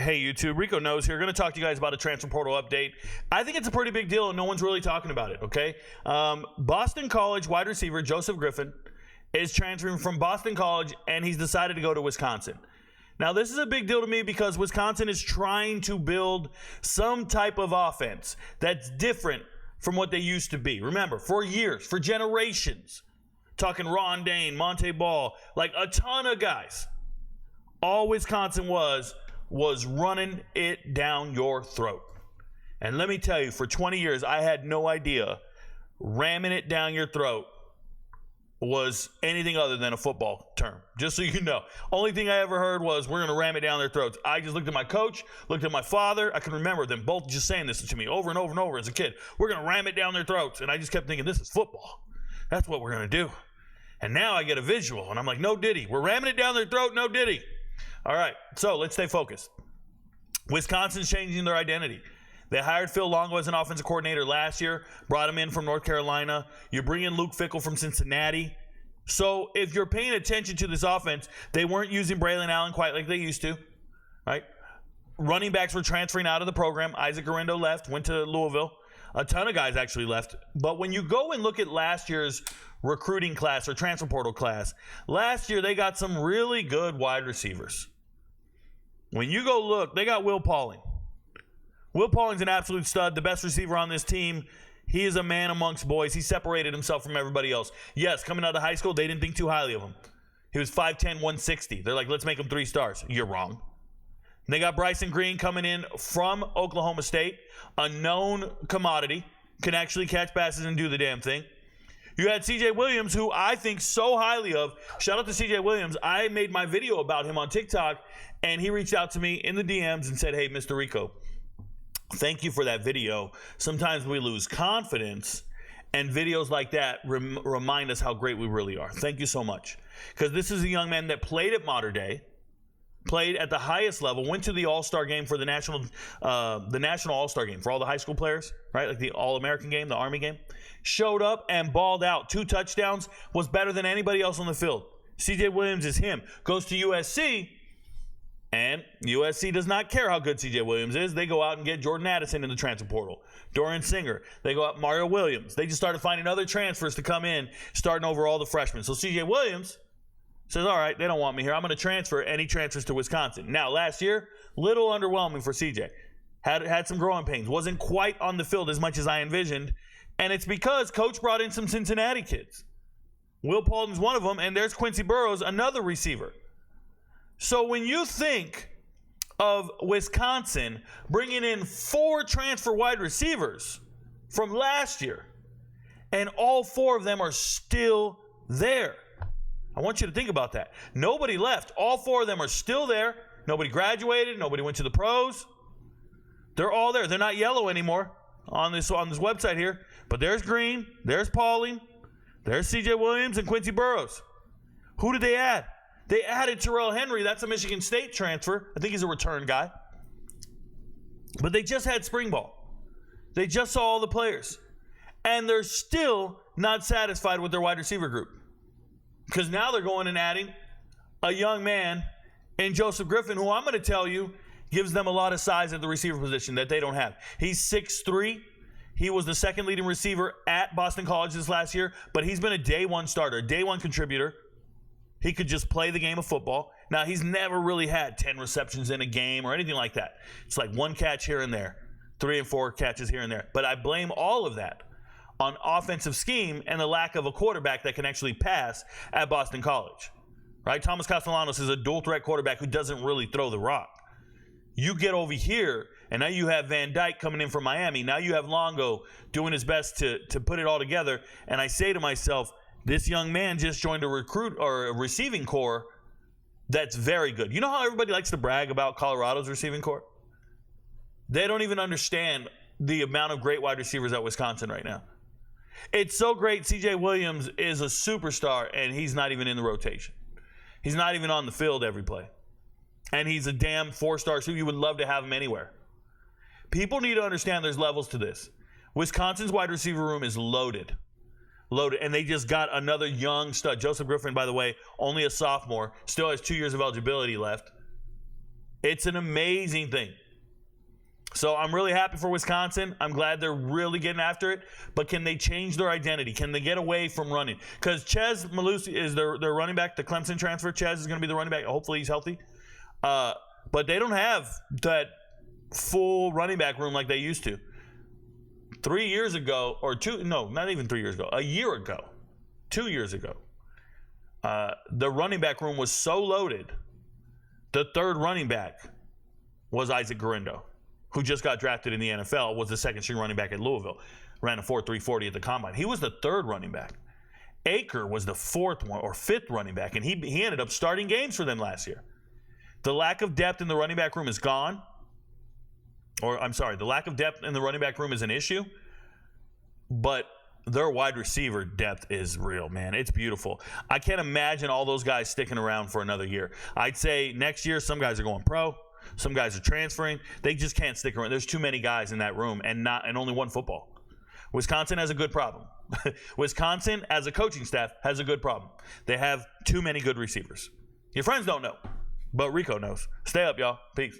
Hey, YouTube. Rico Knows here. Going to talk to you guys about a transfer portal update. I think it's a pretty big deal, and no one's really talking about it, okay? Boston College wide receiver Joseph Griffin is transferring from Boston College, and he's decided to go to Wisconsin. Now, this is a big deal to me because Wisconsin is trying to build some type of offense that's different from what they used to be. Remember, for years, for generations, talking Ron Dane, Monte Ball, like a ton of guys, all Wisconsin was running it down your throat. And let me tell you, for 20 years, I had no idea ramming it down your throat was anything other than a football term. Just so you know. Only thing I ever heard was, we're going to ram it down their throats. I just looked at my coach, looked at my father. I can remember them both just saying this to me over and over and over as a kid. We're going to ram it down their throats. And I just kept thinking, this is football. That's what we're going to do. And now I get a visual, and I'm like, no diddy. We're ramming it down their throat, no diddy. All right, so let's stay focused. Wisconsin's changing their identity. They hired Phil Longo as an offensive coordinator last year, brought him in from North Carolina. You bring in Luke Fickell from Cincinnati. So if you're paying attention to this offense, they weren't using Braylon Allen quite like they used to, right? Running backs were transferring out of the program. Isaac Garendo left, went to Louisville. A ton of guys actually left. But when you go and look at last year's recruiting class or transfer portal class, last year they got some really good wide receivers. When you go look, they got Will Pauling. Will Pauling's an absolute stud, the best receiver on this team. He is a man amongst boys. He separated himself from everybody else. Yes, coming out of high school, they didn't think too highly of him. He was 5'10", 160. They're like, let's make him 3 stars. You're wrong. They got Bryson Green coming in from Oklahoma State, a known commodity, can actually catch passes and do the damn thing. You had C.J. Williams, who I think so highly of. Shout out to C.J. Williams. I made my video about him on TikTok, and he reached out to me in the DMs and said, hey, Mr. Rico, thank you for that video. Sometimes we lose confidence, and videos like that remind us how great we really are. Thank you so much. Because this is a young man that played at Mater Dei, played at the highest level, went to the All-Star game for the national All-Star game for all the high school players, right? Like the All-American game, the Army game. Showed up and balled out. 2 touchdowns, was better than anybody else on the field. C.J. Williams is him. Goes to USC, and USC does not care how good C.J. Williams is. They go out and get Jordan Addison in the transfer portal. Dorian Singer. They go out Mario Williams. They just started finding other transfers to come in, starting over all the freshmen. So C.J. Williams says, all right, they don't want me here. I'm going to transfer, and he transfers to Wisconsin. Now, last year, little underwhelming for CJ. Had some growing pains. Wasn't quite on the field as much as I envisioned, and it's because Coach brought in some Cincinnati kids. Will Paulton's one of them, and there's Quincy Burrows, another receiver. So when you think of Wisconsin bringing in 4 transfer wide receivers from last year, and all 4 of them are still there, I want you to think about that. Nobody left. All 4 of them are still there. Nobody graduated. Nobody went to the pros. They're all there. They're not yellow anymore on this website here. But there's Green. There's Pauling. There's C.J. Williams and Quincy Burrows. Who did they add? They added Terrell Henry. That's a Michigan State transfer. I think he's a return guy. But they just had spring ball. They just saw all the players. And they're still not satisfied with their wide receiver group. Because now they're going and adding a young man in Joseph Griffin, who I'm going to tell you gives them a lot of size at the receiver position that they don't have. He's 6'3". He was the second leading receiver at Boston College this last year, but he's been a day one starter, day one contributor. He could just play the game of football. Now, he's never really had 10 receptions in a game or anything like that. It's like 1 catch here and there, 3 and 4 catches here and there. But I blame all of that on offensive scheme and the lack of a quarterback that can actually pass at Boston College, right? Thomas Castellanos is a dual-threat quarterback who doesn't really throw the rock. You get over here, and now you have Van Dyke coming in from Miami. Now you have Longo doing his best to put it all together. And I say to myself, this young man just joined a receiving corps that's very good. You know how everybody likes to brag about Colorado's receiving corps? They don't even understand the amount of great wide receivers at Wisconsin right now. It's so great. C.J. Williams is a superstar, and he's not even in the rotation. He's not even on the field every play. And he's a damn 4-star, so you would love to have him anywhere. People need to understand there's levels to this. Wisconsin's wide receiver room is loaded. And they just got another young stud. Joseph Griffin, by the way, only a sophomore, still has 2 years of eligibility left. It's an amazing thing. So I'm really happy for Wisconsin. I'm glad they're really getting after it. But can they change their identity? Can they get away from running? Because Ches Malusi is their running back, the Clemson transfer. Ches is going to be the running back. Hopefully he's healthy. But they don't have that full running back room like they used to. 3 years ago, or two, no, not even 3 years ago, a year ago, 2 years ago, the running back room was so loaded, the third running back was Isaac Guerendo, who just got drafted in the NFL, was the second string running back at Louisville, ran a 4.3 40 at the combine. He was the third running back. Aker was the fourth one or fifth running back, and he ended up starting games for them last year. The lack of depth in the running back room is gone. The lack of depth in the running back room is an issue, but their wide receiver depth is real, man. It's beautiful. I can't imagine all those guys sticking around for another year. I'd say next year some guys are going pro, some guys are transferring. They just can't stick around. There's too many guys in that room and only one football. Wisconsin has a good problem. Wisconsin, as a coaching staff, has a good problem. They have too many good receivers. Your friends don't know, but Rico knows. Stay up, y'all. Peace.